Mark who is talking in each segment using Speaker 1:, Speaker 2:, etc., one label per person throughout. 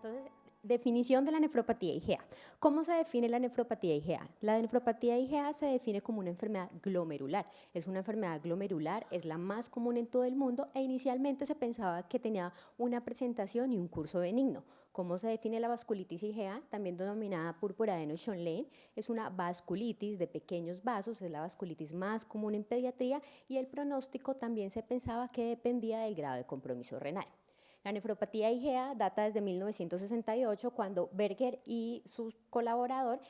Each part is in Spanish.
Speaker 1: Entonces, definición de la nefropatía IgA. ¿Cómo se define la nefropatía IgA? La nefropatía IgA se define como una enfermedad glomerular. Es una enfermedad glomerular, es la más común en todo el mundo e inicialmente se pensaba que tenía una presentación y un curso benigno. ¿Cómo se define la vasculitis IgA? También denominada púrpura de Eno-Schönlein. Es una vasculitis de pequeños vasos, es la vasculitis más común en pediatría y el pronóstico también se pensaba que dependía del grado de compromiso renal. La nefropatía IgA data desde 1968, cuando Berger y su colaborador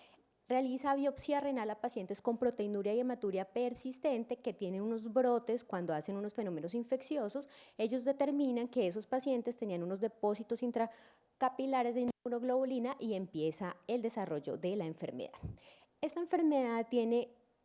Speaker 1: realiza biopsia renal a pacientes con proteinuria y hematuria persistente que tienen unos brotes cuando hacen unos fenómenos infecciosos. Ellos determinan que esos pacientes tenían unos depósitos intracapilares de inmunoglobulina y empieza el desarrollo de la enfermedad. Esta enfermedad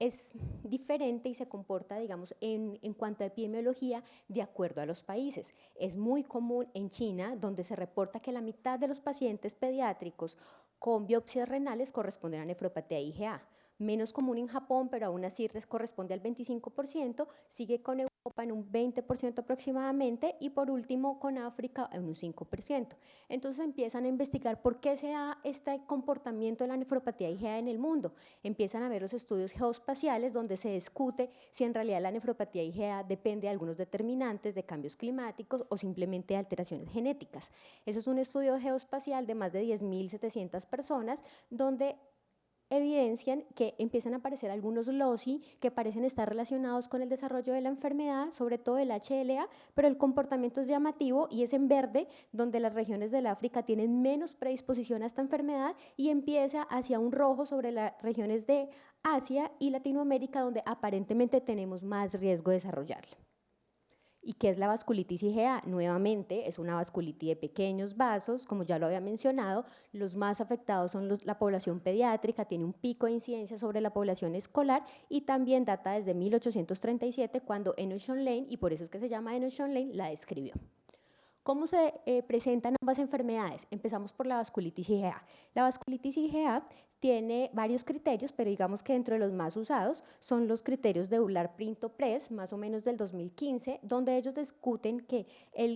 Speaker 1: es diferente y se comporta, digamos, en cuanto a epidemiología de acuerdo a los países. Es muy común en China, donde se reporta que la mitad de los pacientes pediátricos con biopsias renales corresponden a nefropatía IgA. Menos común en Japón, pero aún así corresponde al 25%, sigue con Europa en un 20% aproximadamente y por último con África en un 5%. Entonces empiezan a investigar por qué se da este comportamiento de la nefropatía IgA en el mundo. Empiezan a ver los estudios geoespaciales donde se discute si en realidad la nefropatía IgA depende de algunos determinantes de cambios climáticos o simplemente de alteraciones genéticas. Eso es un estudio geoespacial de más de 10.700 personas donde evidencian que empiezan a aparecer algunos loci que parecen estar relacionados con el desarrollo de la enfermedad, sobre todo el HLA, pero el comportamiento es llamativo y es en verde, donde las regiones del África tienen menos predisposición a esta enfermedad y empieza hacia un rojo sobre las regiones de Asia y Latinoamérica, donde aparentemente tenemos más riesgo de desarrollarla. ¿Y qué es la vasculitis IgA? Nuevamente es una vasculitis de pequeños vasos, como ya lo había mencionado, los más afectados son la población pediátrica, tiene un pico de incidencia sobre la población escolar y también data desde 1837 cuando Eno-Schönlein, y por eso es que se llama Eno-Schönlein, la describió. ¿Cómo se presentan ambas enfermedades? Empezamos por la vasculitis IgA. La vasculitis IgA tiene varios criterios, pero digamos que dentro de los más usados son los criterios de Euler-Pinto-Press, más o menos del 2015, donde ellos discuten que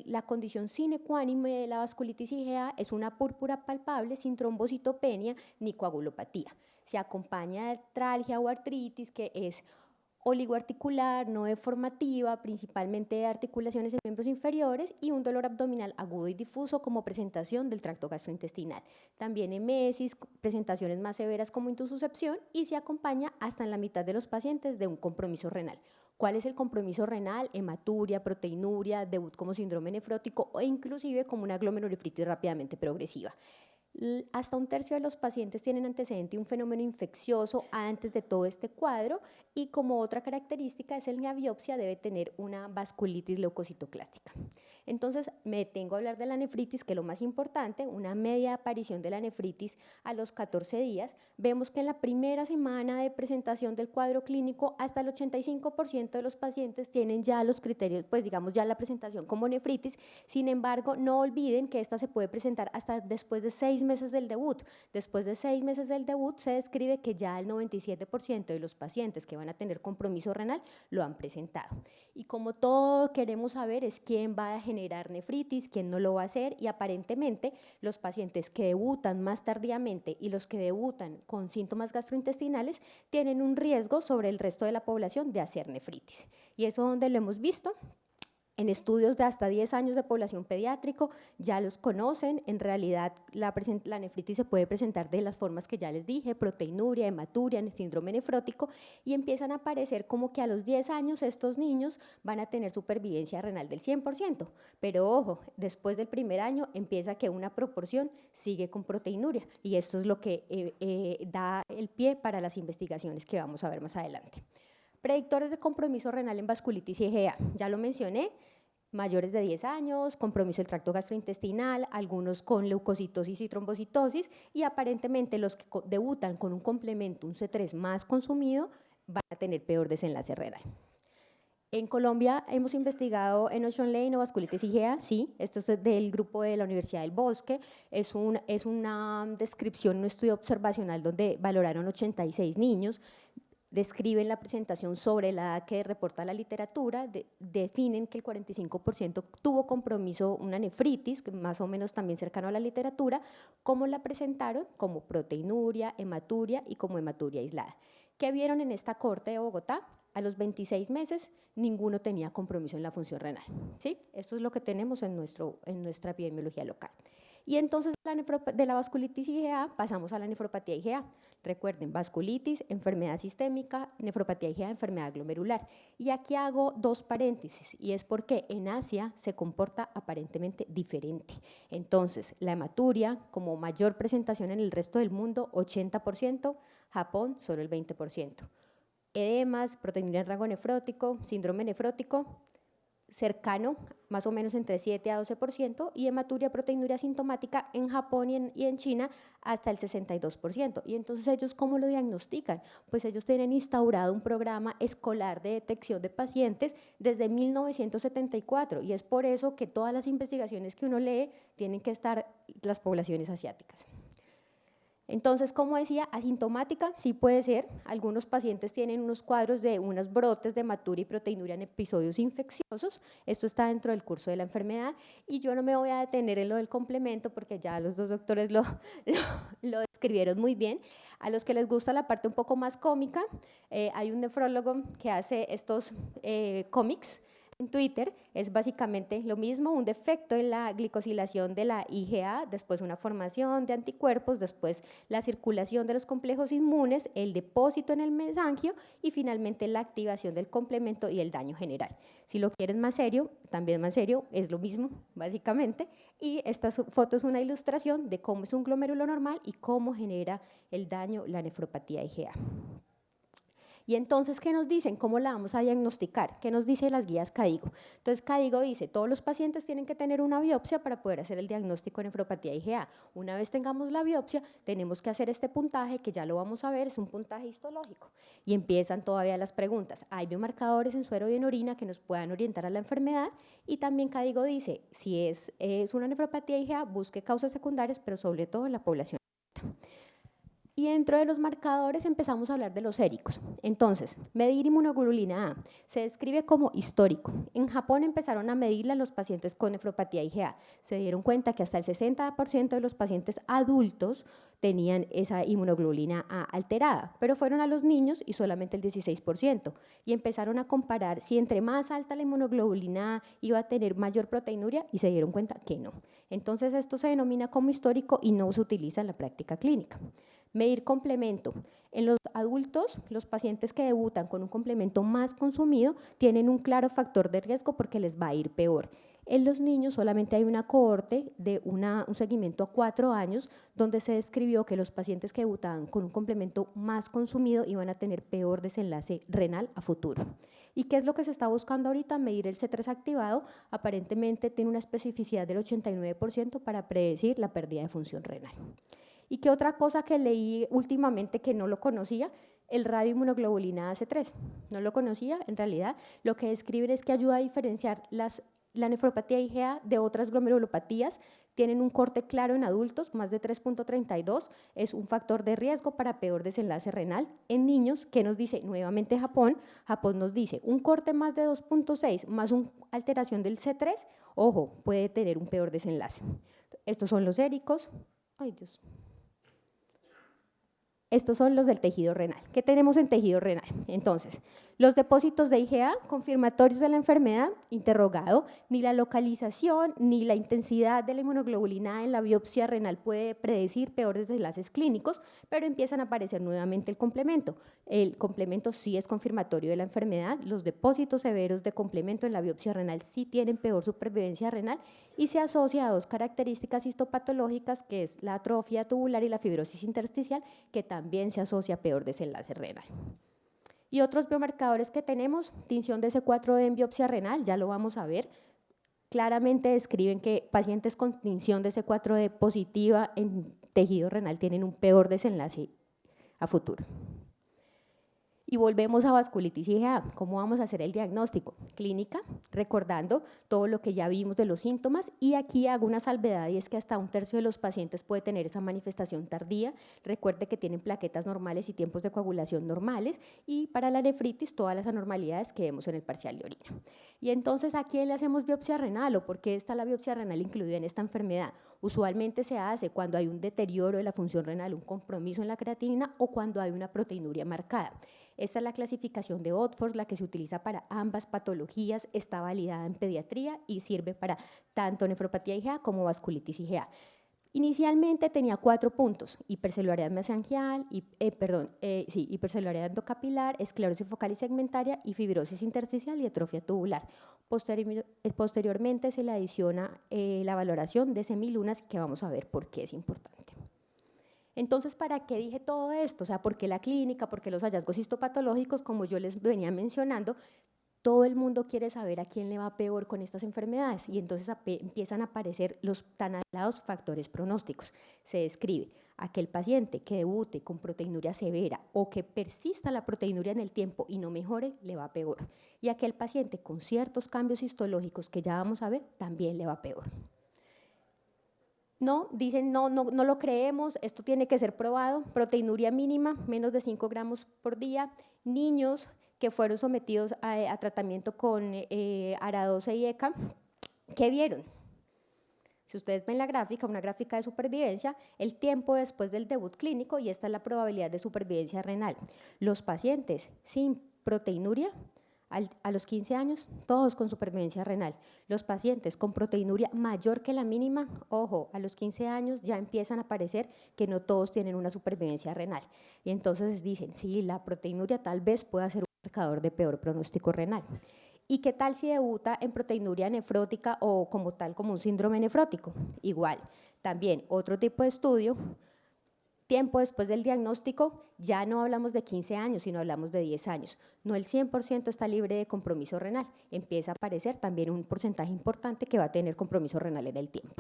Speaker 1: la condición sine qua non de la vasculitis IgA es una púrpura palpable sin trombocitopenia ni coagulopatía. Se acompaña de artralgia o artritis, que es oligoarticular, no deformativa, principalmente de articulaciones en miembros inferiores y un dolor abdominal agudo y difuso como presentación del tracto gastrointestinal. También emesis, presentaciones más severas como intususcepción y se acompaña hasta en la mitad de los pacientes de un compromiso renal. ¿Cuál es el compromiso renal? Hematuria, proteinuria, debut como síndrome nefrótico o inclusive como una glomerulonefritis rápidamente progresiva. Hasta un tercio de los pacientes tienen antecedente un fenómeno infeccioso antes de todo este cuadro y como otra característica es la biopsia debe tener una vasculitis leucocitoclástica. Entonces me detengo a hablar de la nefritis, que es lo más importante, una media aparición de la nefritis a los 14 días. Vemos que en la primera semana de presentación del cuadro clínico hasta el 85% de los pacientes tienen ya los criterios, pues digamos ya la presentación como nefritis. Sin embargo, no olviden que esta se puede presentar hasta después de 6 meses del debut. Después de 6 meses del debut se describe que ya el 97% de los pacientes que van a tener compromiso renal lo han presentado. Y como todo queremos saber es quién va a generar nefritis, quién no lo va a hacer y aparentemente los pacientes que debutan más tardíamente y los que debutan con síntomas gastrointestinales tienen un riesgo sobre el resto de la población de hacer nefritis. Y eso donde lo hemos visto. En estudios de hasta 10 años de población pediátrico ya los conocen, en realidad la nefritis se puede presentar de las formas que ya les dije, proteinuria, hematuria, síndrome nefrótico y empiezan a aparecer como que a los 10 años estos niños van a tener supervivencia renal del 100%, pero ojo, después del primer año empieza que una proporción sigue con proteinuria y esto es lo que da el pie para las investigaciones que vamos a ver más adelante. Predictores de compromiso renal en vasculitis IgA, ya lo mencioné, mayores de 10 años, compromiso del tracto gastrointestinal, algunos con leucocitosis y trombocitosis y aparentemente los que debutan con un complemento, un C3 más consumido, van a tener peor desenlace renal. En Colombia hemos investigado Eno-Schönlein o vasculitis IgA, sí, esto es del grupo de la Universidad del Bosque, es una descripción, un estudio observacional donde valoraron 86 niños. describen la presentación sobre la edad que reporta la literatura, definen que el 45% tuvo compromiso, una nefritis, que más o menos también cercano a la literatura, cómo la presentaron, como proteinuria, hematuria y como hematuria aislada. ¿Qué vieron en esta corte de Bogotá? A los 26 meses, ninguno tenía compromiso en la función renal, ¿sí? Esto es lo que tenemos en nuestra epidemiología local. Y entonces de la vasculitis IgA pasamos a la nefropatía IgA. Recuerden, vasculitis, enfermedad sistémica, nefropatía IgA, enfermedad glomerular. Y aquí hago dos paréntesis, y es porque en Asia se comporta aparentemente diferente. Entonces, la hematuria, como mayor presentación en el resto del mundo, 80%, Japón solo el 20%. Edemas, proteinuria en rango nefrótico, síndrome nefrótico, cercano, más o menos entre 7 a 12%, y hematuria, proteinuria sintomática en Japón y en China hasta el 62%. Y entonces ellos, ¿cómo lo diagnostican? Pues ellos tienen instaurado un programa escolar de detección de pacientes desde 1974, y es por eso que todas las investigaciones que uno lee tienen que estar las poblaciones asiáticas. Entonces, como decía, asintomática sí puede ser. Algunos pacientes tienen unos cuadros de unos brotes de hematuria y proteinuria en episodios infecciosos. Esto está dentro del curso de la enfermedad, y yo no me voy a detener en lo del complemento porque ya los dos doctores lo describieron muy bien. A los que les gusta la parte un poco más cómica, hay un nefrólogo que hace estos cómics en Twitter. Es básicamente lo mismo, un defecto en la glicosilación de la IgA, después una formación de anticuerpos, después la circulación de los complejos inmunes, el depósito en el mesangio y finalmente la activación del complemento y el daño general. Si lo quieren más serio, también más serio, es lo mismo básicamente, y esta foto es una ilustración de cómo es un glomérulo normal y cómo genera el daño la nefropatía IgA. Y entonces, ¿qué nos dicen? ¿Cómo la vamos a diagnosticar? ¿Qué nos dice las guías CADIGO? Entonces, CADIGO dice, todos los pacientes tienen que tener una biopsia para poder hacer el diagnóstico de nefropatía IgA. Una vez tengamos la biopsia, tenemos que hacer este puntaje, que ya lo vamos a ver, es un puntaje histológico. Y empiezan todavía las preguntas. ¿Hay biomarcadores en suero y en orina que nos puedan orientar a la enfermedad? Y también CADIGO dice, si es una nefropatía IgA, busque causas secundarias, pero sobre todo en la población. Y dentro de los marcadores empezamos a hablar de los séricos. Entonces, medir inmunoglobulina A se describe como histórico. En Japón empezaron a medirla a los pacientes con nefropatía IgA. Se dieron cuenta que hasta el 60% de los pacientes adultos tenían esa inmunoglobulina A alterada, pero fueron a los niños y solamente el 16%. Y empezaron a comparar si entre más alta la inmunoglobulina A iba a tener mayor proteinuria, y se dieron cuenta que no. Entonces, esto se denomina como histórico y no se utiliza en la práctica clínica. Medir complemento. En los adultos, los pacientes que debutan con un complemento más consumido tienen un claro factor de riesgo porque les va a ir peor. En los niños solamente hay una cohorte de un seguimiento a 4 años donde se describió que los pacientes que debutaban con un complemento más consumido iban a tener peor desenlace renal a futuro. ¿Y qué es lo que se está buscando ahorita? Medir el C3 activado. Aparentemente tiene una especificidad del 89% para predecir la pérdida de función renal. ¿Y qué otra cosa que leí últimamente que no lo conocía? El radioinmunoglobulina AC3. No lo conocía, en realidad. Lo que describen es que ayuda a diferenciar la nefropatía IgA de otras glomerulopatías. Tienen un corte claro en adultos, más de 3.32, es un factor de riesgo para peor desenlace renal. En niños, ¿qué nos dice? Nuevamente Japón nos dice un corte más de 2.6 más una alteración del C3, ojo, puede tener un peor desenlace. Estos son los séricos. Ay, Dios. Estos son los del tejido renal. ¿Qué tenemos en tejido renal? Entonces, los depósitos de IgA confirmatorios de la enfermedad, interrogado. Ni la localización ni la intensidad de la inmunoglobulina A en la biopsia renal puede predecir peores desenlaces clínicos, pero empiezan a aparecer nuevamente el complemento. El complemento sí es confirmatorio de la enfermedad. Los depósitos severos de complemento en la biopsia renal sí tienen peor supervivencia renal y se asocia a dos características histopatológicas, que es la atrofia tubular y la fibrosis intersticial, que también se asocia a peor desenlace renal. Y otros biomarcadores que tenemos, tinción de C4d en biopsia renal, ya lo vamos a ver. Claramente describen que pacientes con tinción de C4d positiva en tejido renal tienen un peor desenlace a futuro. Y volvemos a vasculitis IgA. ¿Cómo vamos a hacer el diagnóstico? Clínica, recordando todo lo que ya vimos de los síntomas, y aquí hago una salvedad, y es que hasta 1/3 de los pacientes puede tener esa manifestación tardía. Recuerde que tienen plaquetas normales y tiempos de coagulación normales, y para la nefritis todas las anormalidades que vemos en el parcial de orina. Y entonces, ¿a quién le hacemos biopsia renal o por qué está la biopsia renal incluida en esta enfermedad? Usualmente se hace cuando hay un deterioro de la función renal, un compromiso en la creatinina o cuando hay una proteinuria marcada. Esta es la clasificación de Oxford, la que se utiliza para ambas patologías, está validada en pediatría y sirve para tanto nefropatía IgA como vasculitis IgA. Inicialmente tenía 4 puntos: hipercelularidad mesangial, hipercelularidad endocapilar, esclerosis focal y segmentaria y fibrosis intersticial y atrofia tubular. Posteriormente se le adiciona la valoración de semilunas, que vamos a ver por qué es importante. Entonces, ¿para qué dije todo esto? O sea, ¿por qué la clínica? ¿Por qué los hallazgos histopatológicos? Como yo les venía mencionando, todo el mundo quiere saber a quién le va peor con estas enfermedades, y entonces empiezan a aparecer los tan anhelados factores pronósticos. Se describe aquel paciente que debute con proteinuria severa o que persista la proteinuria en el tiempo y no mejore, le va peor. Y aquel paciente con ciertos cambios histológicos que ya vamos a ver, también le va peor. No, dicen no lo creemos, esto tiene que ser probado. Proteinuria mínima, menos de 5 gramos por día. Niños que fueron sometidos a tratamiento con ARA-12 y ECA, ¿qué vieron? Si ustedes ven la gráfica, una gráfica de supervivencia, el tiempo después del debut clínico, y esta es la probabilidad de supervivencia renal. Los pacientes sin proteinuria, a los 15 años, todos con supervivencia renal. Los pacientes con proteinuria mayor que la mínima, ojo, a los 15 años ya empiezan a aparecer que no todos tienen una supervivencia renal. Y entonces dicen, sí, la proteinuria tal vez pueda ser un marcador de peor pronóstico renal. ¿Y qué tal si debuta en proteinuria nefrótica o como tal, como un síndrome nefrótico? Igual, también otro tipo de estudio. Tiempo después del diagnóstico, ya no hablamos de 15 años, sino hablamos de 10 años. No el 100% está libre de compromiso renal. Empieza a aparecer también un porcentaje importante que va a tener compromiso renal en el tiempo.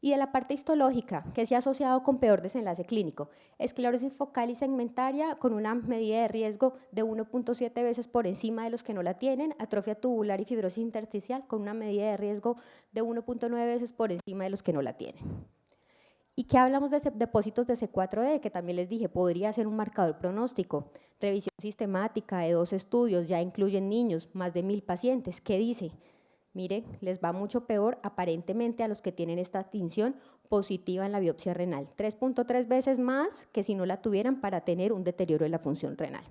Speaker 1: Y de la parte histológica, que se ha asociado con peor desenlace clínico: esclerosis focal y segmentaria con una medida de riesgo de 1.7 veces por encima de los que no la tienen, atrofia tubular y fibrosis intersticial con una medida de riesgo de 1.9 veces por encima de los que no la tienen. ¿Y qué hablamos de depósitos de C4D? Que también les dije, podría ser un marcador pronóstico. Revisión sistemática de 2 estudios, ya incluyen niños, más de 1000 pacientes. ¿Qué dice? Mire, les va mucho peor aparentemente a los que tienen esta tinción positiva en la biopsia renal. 3.3 veces más que si no la tuvieran, para tener un deterioro de la función renal.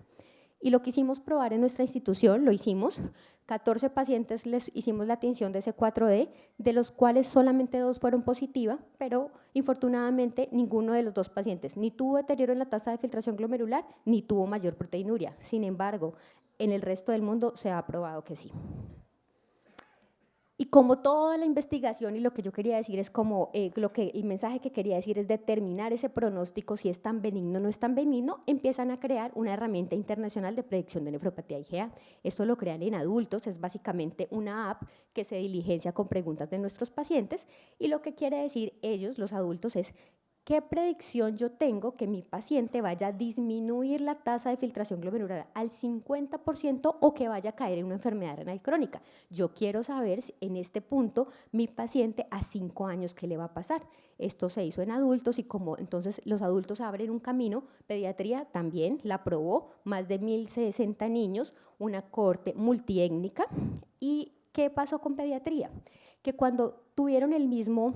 Speaker 1: Y lo quisimos probar en nuestra institución, lo hicimos. 14 pacientes les hicimos la tinción de C4D, de los cuales solamente 2 fueron positivas, pero infortunadamente ninguno de los 2 pacientes ni tuvo deterioro en la tasa de filtración glomerular ni tuvo mayor proteinuria. Sin embargo, en el resto del mundo se ha probado que sí. Y como toda la investigación, y lo que yo quería decir es como, el mensaje que quería decir es determinar ese pronóstico, si es tan benigno o no es tan benigno, empiezan a crear una herramienta internacional de predicción de nefropatía IgA. Eso lo crean en adultos, es básicamente una app que se diligencia con preguntas de nuestros pacientes, y lo que quiere decir ellos, los adultos, es ¿qué predicción yo tengo que mi paciente vaya a disminuir la tasa de filtración glomerular al 50% o que vaya a caer en una enfermedad renal crónica? Yo quiero saber si en este punto mi paciente a 5 años qué le va a pasar. Esto se hizo en adultos, y como entonces los adultos abren un camino, pediatría también la probó, más de 1060 niños, una cohorte multiétnica. ¿Y qué pasó con pediatría? Que cuando tuvieron el mismo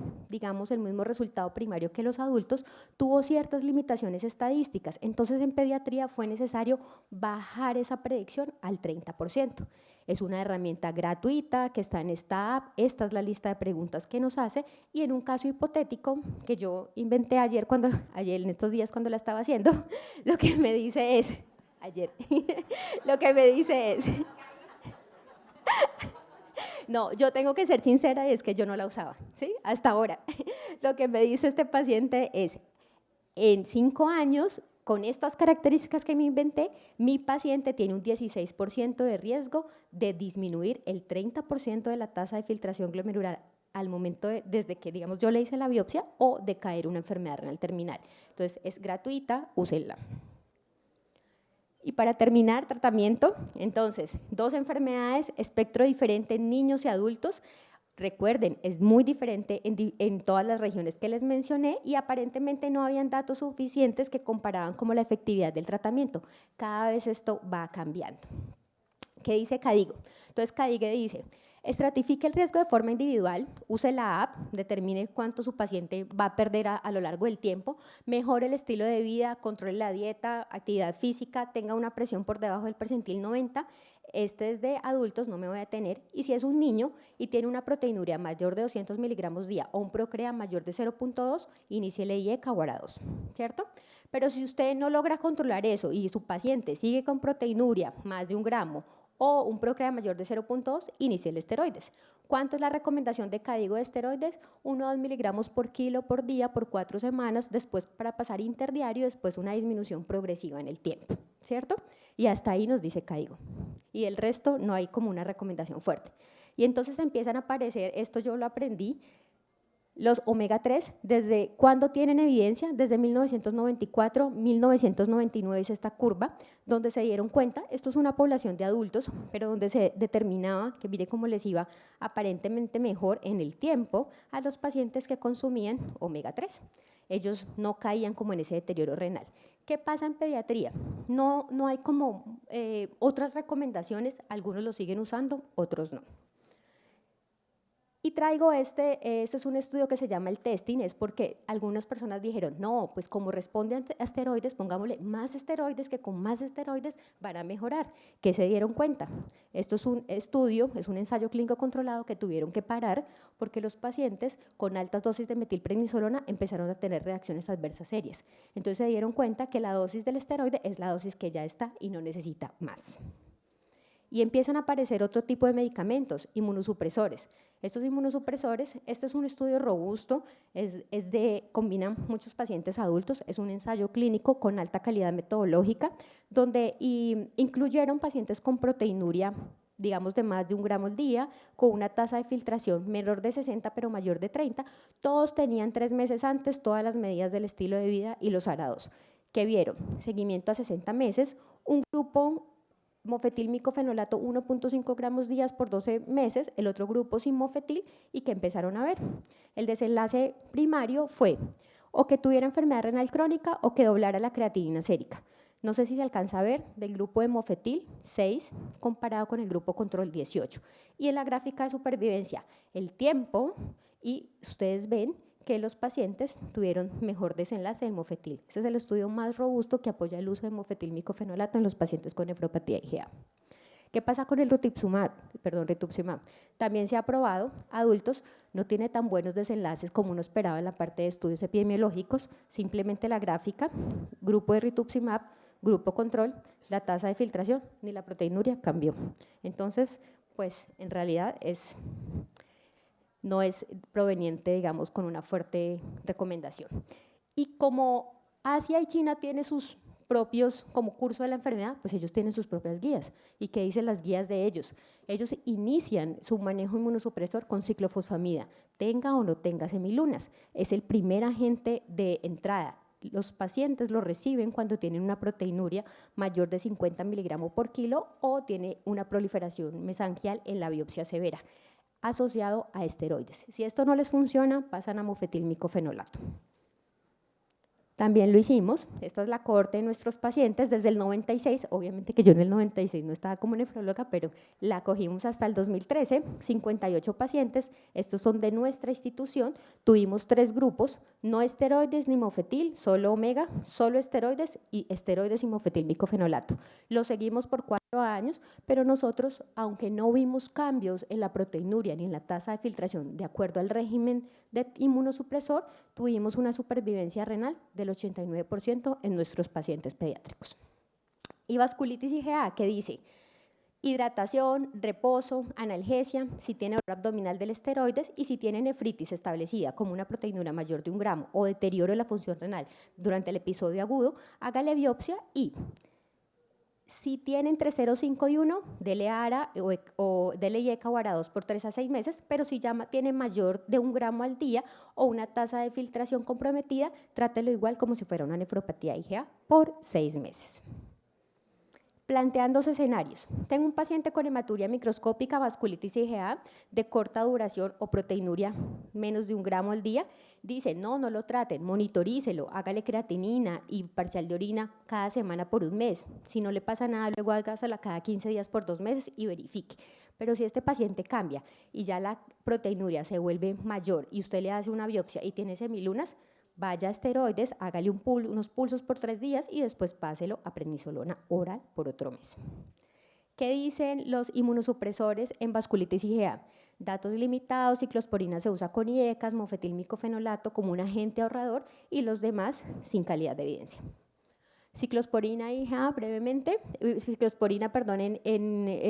Speaker 1: resultado primario que los adultos, tuvo ciertas limitaciones estadísticas. Entonces, en pediatría fue necesario bajar esa predicción al 30%. Es una herramienta gratuita que está en esta app. Esta es la lista de preguntas que nos hace, y en un caso hipotético que yo inventé ayer en estos días cuando la estaba haciendo, lo que me dice es, no, yo tengo que ser sincera, y es que yo no la usaba, ¿sí? Hasta ahora. Lo que me dice este paciente es, en 5 años, con estas características que me inventé, mi paciente tiene un 16% de riesgo de disminuir el 30% de la tasa de filtración glomerular al momento desde que, yo le hice la biopsia, o de caer una enfermedad renal terminal. Entonces, es gratuita, úsenla. Y para terminar, tratamiento, entonces, 2 enfermedades, espectro diferente en niños y adultos. Recuerden, es muy diferente en todas las regiones que les mencioné y aparentemente no habían datos suficientes que comparaban como la efectividad del tratamiento. Cada vez esto va cambiando. ¿Qué dice CADIGO? Entonces, CADIGO dice, estratifique el riesgo de forma individual, use la app, determine cuánto su paciente va a perder a lo largo del tiempo, mejore el estilo de vida, controle la dieta, actividad física, tenga una presión por debajo del percentil 90, este es de adultos, no me voy a detener, y si es un niño y tiene una proteinuria mayor de 200 miligramos día o un procrea mayor de 0.2, inicie el IECA o ARA2, ¿cierto? Pero si usted no logra controlar eso y su paciente sigue con proteinuria más de 1 gramo o un procrea mayor de 0.2, inicie el esteroides. ¿Cuánto es la recomendación de CADIGO de esteroides? 1 a 2 miligramos por kilo por día por 4 semanas, después para pasar interdiario, después una disminución progresiva en el tiempo, ¿cierto? Y hasta ahí nos dice CADIGO. Y el resto no hay como una recomendación fuerte. Y entonces empiezan a aparecer, esto yo lo aprendí, los omega 3, ¿desde cuándo tienen evidencia? Desde 1994, 1999 es esta curva, donde se dieron cuenta, esto es una población de adultos, pero donde se determinaba, que mire cómo les iba aparentemente mejor en el tiempo a los pacientes que consumían omega 3. Ellos no caían como en ese deterioro renal. ¿Qué pasa en pediatría? No hay como otras recomendaciones, algunos lo siguen usando, otros no. Y traigo este es un estudio que se llama el testing, es porque algunas personas dijeron, no, pues como responde a esteroides, pongámosle más esteroides, que con más esteroides van a mejorar. ¿Qué se dieron cuenta? Esto es un estudio, es un ensayo clínico controlado que tuvieron que parar porque los pacientes con altas dosis de metilprednisolona empezaron a tener reacciones adversas serias. Entonces se dieron cuenta que la dosis del esteroide es la dosis que ya está y no necesita más. Y empiezan a aparecer otro tipo de medicamentos, inmunosupresores. Estos inmunosupresores, este es un estudio robusto, combinan muchos pacientes adultos, es un ensayo clínico con alta calidad metodológica, donde incluyeron pacientes con proteinuria, digamos de más de 1 gramo al día, con una tasa de filtración menor de 60 pero mayor de 30, todos tenían 3 meses antes todas las medidas del estilo de vida y los ARA2. ¿Qué vieron? Seguimiento a 60 meses, un grupo mofetil micofenolato 1.5 gramos días por 12 meses, el otro grupo sin mofetil y que empezaron a ver. El desenlace primario fue o que tuviera enfermedad renal crónica o que doblara la creatinina sérica. No sé si se alcanza a ver, del grupo de mofetil 6 comparado con el grupo control 18. Y en la gráfica de supervivencia, el tiempo, y ustedes ven que los pacientes tuvieron mejor desenlace del mofetil. Ese es el estudio más robusto que apoya el uso de mofetil micofenolato en los pacientes con nefropatía IgA. ¿Qué pasa con el rituximab? También se ha probado, adultos, no tiene tan buenos desenlaces como uno esperaba en la parte de estudios epidemiológicos, simplemente la gráfica, grupo de rituximab, grupo control, la tasa de filtración ni la proteinuria cambió. Entonces, pues en realidad no es proveniente, digamos, con una fuerte recomendación. Y como Asia y China tienen sus propios, como curso de la enfermedad, pues ellos tienen sus propias guías. ¿Y qué dicen las guías de ellos? Ellos inician su manejo inmunosupresor con ciclofosfamida, tenga o no tenga semilunas. Es el primer agente de entrada. Los pacientes lo reciben cuando tienen una proteinuria mayor de 50 miligramos por kilo o tiene una proliferación mesangial en la biopsia severa, asociado a esteroides. Si esto no les funciona, pasan a mofetilmicofenolato. También lo hicimos, esta es la cohorte de nuestros pacientes desde el 96, obviamente que yo en el 96 no estaba como nefróloga, pero la cogimos hasta el 2013, 58 pacientes, estos son de nuestra institución, tuvimos 3 grupos, no esteroides ni mofetil, solo omega, solo esteroides y mofetilmicofenolato. Lo seguimos por 4 años, pero nosotros, aunque no vimos cambios en la proteinuria ni en la tasa de filtración de acuerdo al régimen de inmunosupresor, tuvimos una supervivencia renal del 89% en nuestros pacientes pediátricos. Y vasculitis IgA, ¿qué dice? Hidratación, reposo, analgesia, si tiene dolor abdominal del esteroides y si tiene nefritis establecida como una proteinuria mayor de 1 gramo o deterioro de la función renal durante el episodio agudo, hágale biopsia y si tiene entre 0,5 y 1, dele ARA o dele IECA o ARA2 por 3 a 6 meses, pero si ya tiene mayor de 1 gramo al día o una tasa de filtración comprometida, trátelo igual como si fuera una nefropatía IgA por 6 meses. Plantean dos escenarios. Tengo un paciente con hematuria microscópica, vasculitis IgA de corta duración o proteinuria menos de 1 gramo al día. Dice, no lo traten, monitorícelo, hágale creatinina y parcial de orina cada semana por 1 mes. Si no le pasa nada, luego hágasela cada 15 días por 2 meses y verifique. Pero si este paciente cambia y ya la proteinuria se vuelve mayor y usted le hace una biopsia y tiene semilunas, vaya a esteroides, hágale unos pulsos por 3 días y después páselo a prednisolona oral por otro mes. ¿Qué dicen los inmunosupresores en vasculitis IgA? Datos limitados, ciclosporina se usa con IECAS, mofetilmicofenolato como un agente ahorrador y los demás sin calidad de evidencia. Ciclosporina IgA, brevemente, en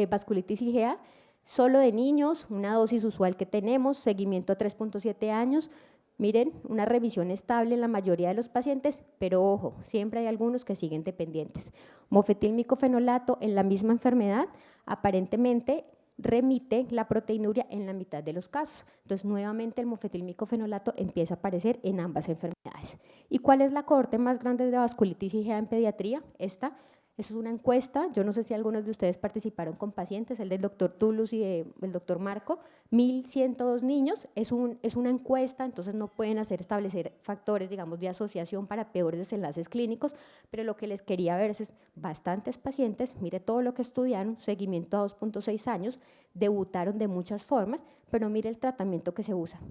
Speaker 1: vasculitis IgA, solo de niños, una dosis usual que tenemos, seguimiento a 3.7 años, miren, una revisión estable en la mayoría de los pacientes, pero ojo, siempre hay algunos que siguen dependientes. Mofetilmicofenolato en la misma enfermedad, aparentemente remite la proteinuria en la mitad de los casos. Entonces, nuevamente el mofetilmicofenolato empieza a aparecer en ambas enfermedades. ¿Y cuál es la cohorte más grande de vasculitis IgA en pediatría? Esta es una encuesta, yo no sé si algunos de ustedes participaron con pacientes, el del doctor Tulus y el doctor Marco, 1.102 niños, es una encuesta, entonces no pueden establecer factores, digamos, de asociación para peores desenlaces clínicos, pero lo que les quería ver es bastantes pacientes, mire todo lo que estudiaron, seguimiento a 2.6 años, debutaron de muchas formas, pero mire el tratamiento que se usa,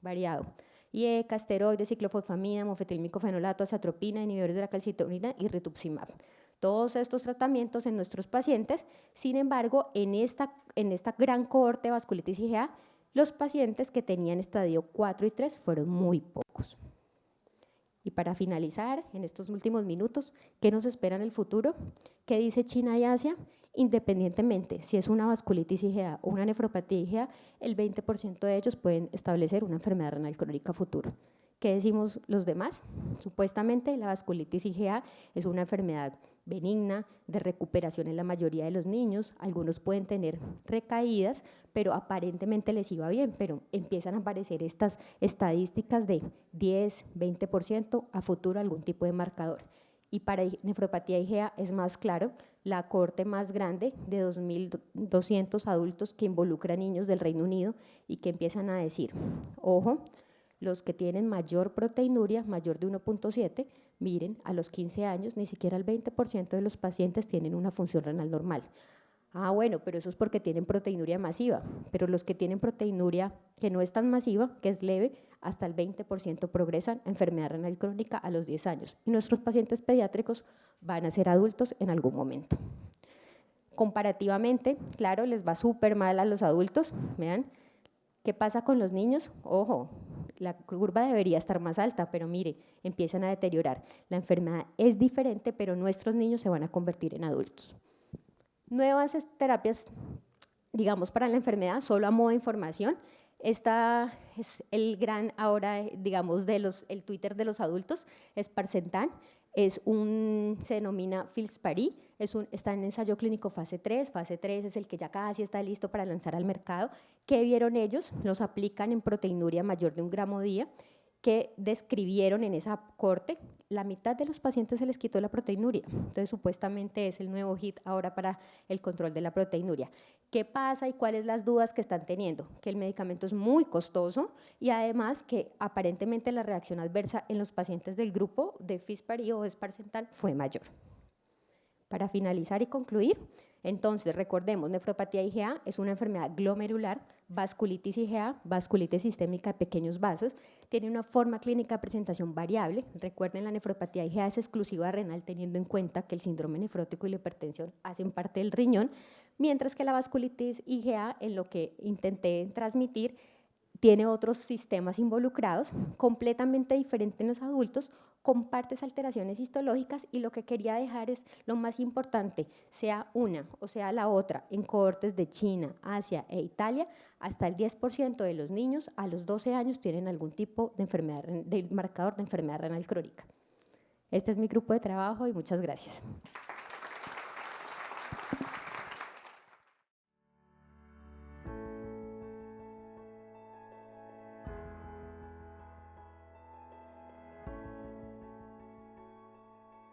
Speaker 1: variado. IECA, esteroides, ciclofosfamida, mofetilmicofenolato, azathioprina, inhibidores de la calcitonina y rituximab. Todos estos tratamientos en nuestros pacientes, sin embargo, en esta gran cohorte de vasculitis IgA, los pacientes que tenían estadio 4 y 3 fueron muy pocos. Y para finalizar, en estos últimos minutos, ¿qué nos espera en el futuro? ¿Qué dice China y Asia? Independientemente si es una vasculitis IgA o una nefropatía IgA, el 20% de ellos pueden establecer una enfermedad renal crónica futuro. ¿Qué decimos los demás? Supuestamente la vasculitis IgA es una enfermedad benigna, de recuperación en la mayoría de los niños, algunos pueden tener recaídas, pero aparentemente les iba bien, pero empiezan a aparecer estas estadísticas de 10, 20% a futuro algún tipo de marcador. Y para nefropatía IgA es más claro, la cohorte más grande de 2.200 adultos que involucra a niños del Reino Unido y que empiezan a decir, ojo, los que tienen mayor proteinuria, mayor de 1.7, miren, a los 15 años ni siquiera el 20% de los pacientes tienen una función renal normal. Ah, bueno, pero eso es porque tienen proteinuria masiva, pero los que tienen proteinuria que no es tan masiva, que es leve, hasta el 20% progresan a enfermedad renal crónica a los 10 años. Y nuestros pacientes pediátricos van a ser adultos en algún momento. Comparativamente, claro, les va súper mal a los adultos, vean. ¿Qué pasa con los niños? Ojo, la curva debería estar más alta, pero mire, empiezan a deteriorar. La enfermedad es diferente, pero nuestros niños se van a convertir en adultos. Nuevas terapias, digamos, para la enfermedad, solo a modo de información. Esta es el gran ahora, digamos, el Twitter de los adultos, es Sparsentan. Se denomina Filspari, está en ensayo clínico fase 3 es el que ya casi está listo para lanzar al mercado. ¿Qué vieron ellos? Los aplican en proteinuria mayor de 1 gramo día, que describieron en esa corte, la mitad de los pacientes se les quitó la proteinuria, entonces supuestamente es el nuevo hit ahora para el control de la proteinuria. ¿Qué pasa y cuáles las dudas que están teniendo? Que el medicamento es muy costoso y además que aparentemente la reacción adversa en los pacientes del grupo de Filspari o de Sparsentan fue mayor. Para finalizar y concluir, entonces recordemos, nefropatía IgA es una enfermedad glomerular, vasculitis IgA, vasculitis sistémica de pequeños vasos, tiene una forma clínica de presentación variable. Recuerden, la nefropatía IgA es exclusiva renal teniendo en cuenta que el síndrome nefrótico y la hipertensión hacen parte del riñón, mientras que la vasculitis IgA, en lo que intenté transmitir, tiene otros sistemas involucrados, completamente diferente en los adultos, con partes alteraciones histológicas, y lo que quería dejar es lo más importante, sea una o sea la otra, en cohortes de China, Asia e Italia, hasta el 10% de los niños a los 12 años tienen algún tipo de enfermedad, de marcador de enfermedad renal crónica. Este es mi grupo de trabajo y muchas gracias.